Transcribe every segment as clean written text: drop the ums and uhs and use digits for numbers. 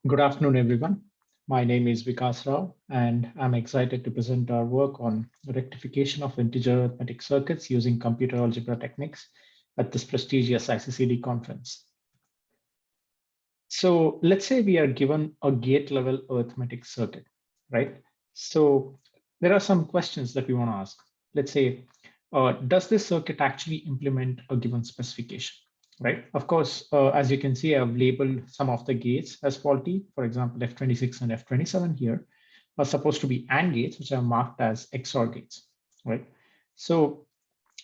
Good afternoon, everyone. My name is Vikas Rao, and I'm excited to present our work on rectification of integer arithmetic circuits using computer algebra techniques at this prestigious ICCD conference. So let's say we are given a gate level arithmetic circuit, right? So there are some questions that we want to ask. Let's say, does this circuit actually implement a given specification, right? Of course, as you can see, I've labeled some of the gates as faulty. For example, F26 and F27 here are supposed to be AND gates, which are marked as XOR gates, right? So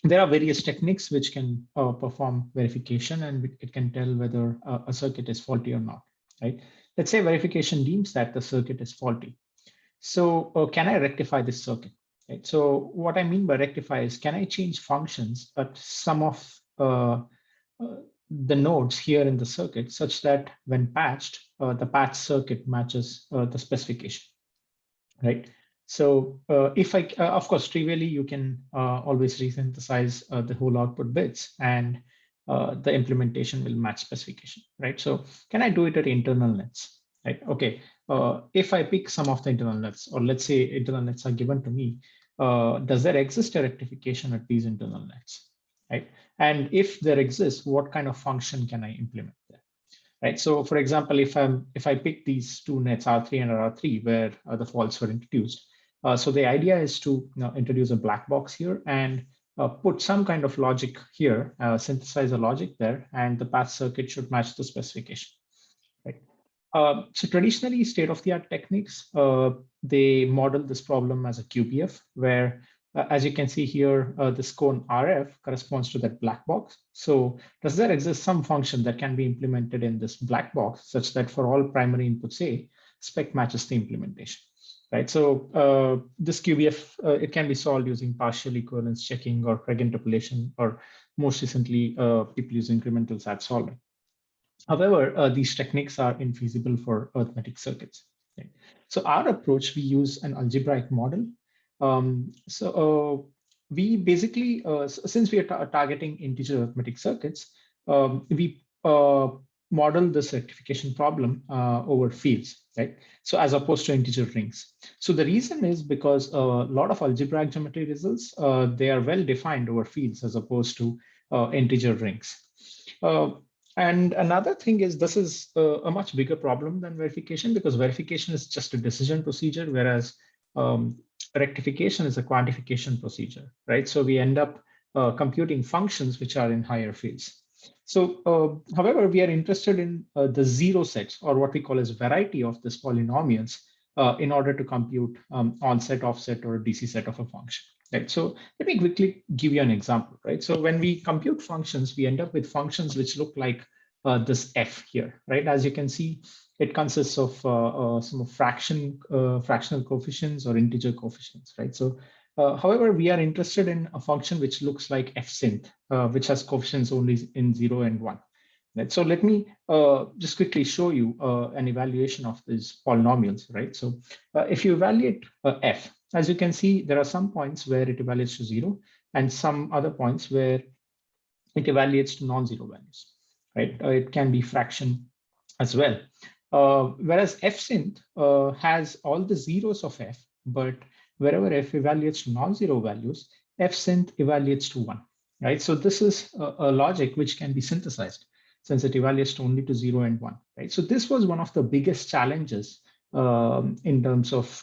there are various techniques which can perform verification, and it can tell whether a circuit is faulty or not, right? Let's say verification deems that the circuit is faulty. So can I rectify this circuit? Right? So what I mean by rectify is, can I change functions at some of the nodes here in the circuit such that when patched, the patched circuit matches the specification, right? So if I, of course, trivially, you can always resynthesize the whole output bits, and the implementation will match specification, right? So can I do it at internal nets, right? Okay, if I pick some of the internal nets, or let's say internal nets are given to me, does there exist a rectification at these internal nets, right? And if there exists, what kind of function can I implement there? Right. So for example, if I pick these two nets R3 and R3 where the faults were introduced, so the idea is to introduce a black box here and put some kind of logic here, synthesize a logic there, and the path circuit should match the specification. Right. So traditionally, state-of-the-art techniques, they model this problem as a QPF, where, as you can see here, this cone RF corresponds to that black box. So does there exist some function that can be implemented in this black box such that for all primary inputs A, spec matches the implementation, right? So this QBF, it can be solved using partial equivalence checking or Craig interpolation, or most recently, people use incremental SAT solving. However, these techniques are infeasible for arithmetic circuits. Right? So our approach, we use an algebraic model. We basically, since we are targeting integer arithmetic circuits, we model this rectification problem over fields, right? So as opposed to integer rings. So the reason is because a lot of algebraic geometry results, they are well defined over fields as opposed to integer rings. And another thing is, this is a much bigger problem than verification, because verification is just a decision procedure, whereas rectification is a quantification procedure, right? So we end up computing functions which are in higher fields. So, however, we are interested in the zero sets, or what we call as variety of these polynomials, in order to compute onset, offset, or a DC set of a function. Right. So let me quickly give you an example, right? So when we compute functions, we end up with functions which look like this f here, right? As you can see, it consists of some fractional coefficients or integer coefficients, right? So, however, we are interested in a function which looks like fsynth, which has coefficients only in 0 and 1. Right? So let me just quickly show you an evaluation of these polynomials, right? So if you evaluate f, as you can see, there are some points where it evaluates to 0 and some other points where it evaluates to non-zero values, right? It can be fraction as well. Whereas fsynth has all the zeros of f, but wherever f evaluates to non-zero values, fsynth evaluates to 1, right? So this is a logic which can be synthesized since it evaluates to only to 0 and 1, right? So this was one of the biggest challenges in terms of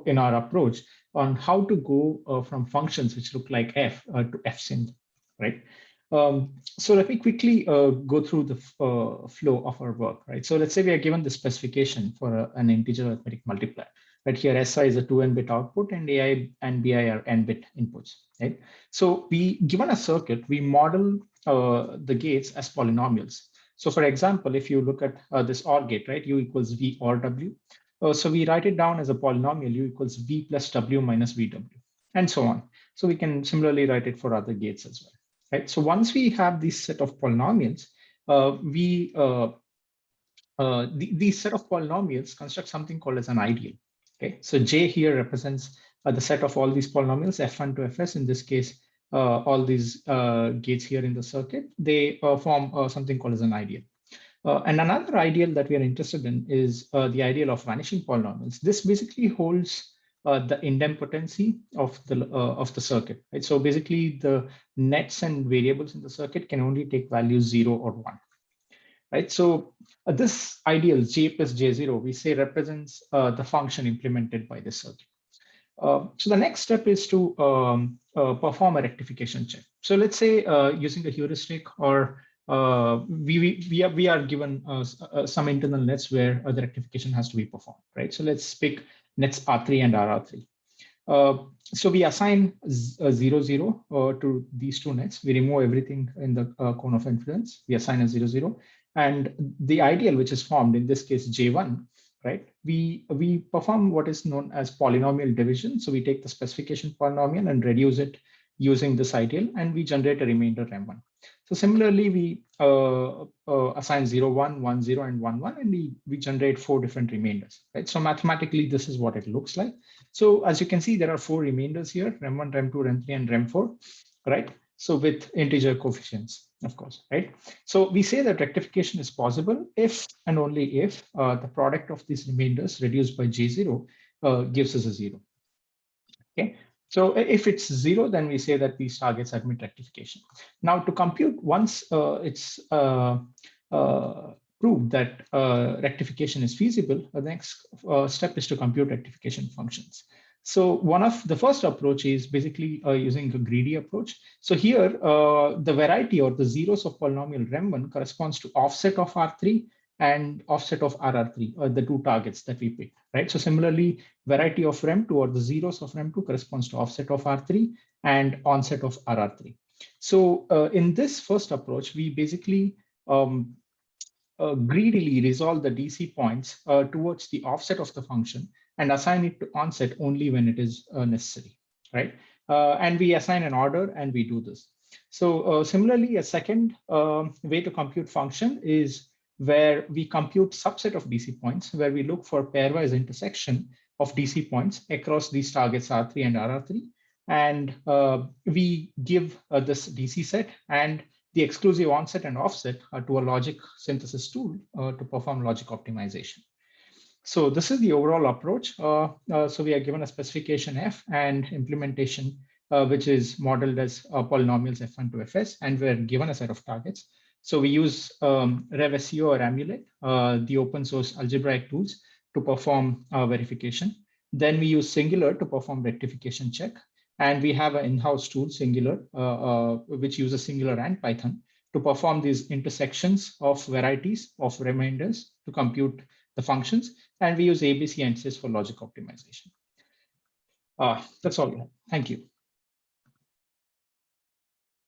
in our approach on how to go from functions which look like f to fsynth, right? So let me quickly go through the flow of our work, right? So let's say we are given the specification for an integer arithmetic multiplier. Right here, SI is a 2n-bit output and AI and BI are n-bit inputs, right? So we, given a circuit, we model the gates as polynomials. So for example, if you look at this OR gate, right, U equals V or W. So we write it down as a polynomial, U equals V plus W minus VW, and so on. So we can similarly write it for other gates as well. Right? So once we have this set of polynomials, these set of polynomials construct something called as an ideal. Okay, so J here represents the set of all these polynomials, F1 to Fs. In this case, all these gates here in the circuit, they form something called as an ideal. And another ideal that we are interested in is the ideal of vanishing polynomials. This basically holds the idempotency of the circuit, right? So basically, the nets and variables in the circuit can only take values 0 or 1, right? So this ideal j plus j0 we say represents the function implemented by the circuit. So the next step is to perform a rectification check. So let's say using a heuristic, or we are given some internal nets where the rectification has to be performed, right? So let's pick nets R3 and RR3. So we assign 0, 0 to these two nets. We remove everything in the cone of influence. We assign a 0, 0. And the ideal, which is formed in this case, J1, right? We perform what is known as polynomial division. So we take the specification polynomial and reduce it using this ideal, and we generate a remainder M1. So similarly, we assign 0, 1, 1, 0, and 1, 1, and we generate 4 different remainders, right? So mathematically, this is what it looks like. So as you can see, there are 4 remainders here, rem1, rem2, rem3, and rem4, right? So with integer coefficients, of course, right? So we say that rectification is possible if and only if the product of these remainders reduced by J0 gives us a 0. Okay. So if it's 0, then we say that these targets admit rectification. Now to compute, once it's proved that rectification is feasible, the next step is to compute rectification functions. So the first approach is basically using a greedy approach. So here, the variety or the zeros of polynomial rem1 corresponds to offset of R3 and offset of RR3, the two targets that we picked, right? So similarly, variety of rem2 or the zeros of rem2 corresponds to offset of R3 and onset of RR3. So in this first approach, we basically greedily resolve the DC points towards the offset of the function and assign it to onset only when it is necessary, right? And we assign an order and we do this. So similarly, a second way to compute function is where we compute subset of DC points, where we look for pairwise intersection of DC points across these targets R3 and RR3. And we give this DC set and the exclusive onset and offset to a logic synthesis tool to perform logic optimization. So this is the overall approach. So we are given a specification F and implementation, which is modeled as polynomials F1 to Fs, and we're given a set of targets. So we use RevSEO or Amulet, the open source algebraic tools, to perform verification. Then we use Singular to perform rectification check. And we have an in-house tool, Singular, which uses Singular and Python to perform these intersections of varieties of remainders to compute the functions. And we use ABC and sys for logic optimization. That's all. Thank you.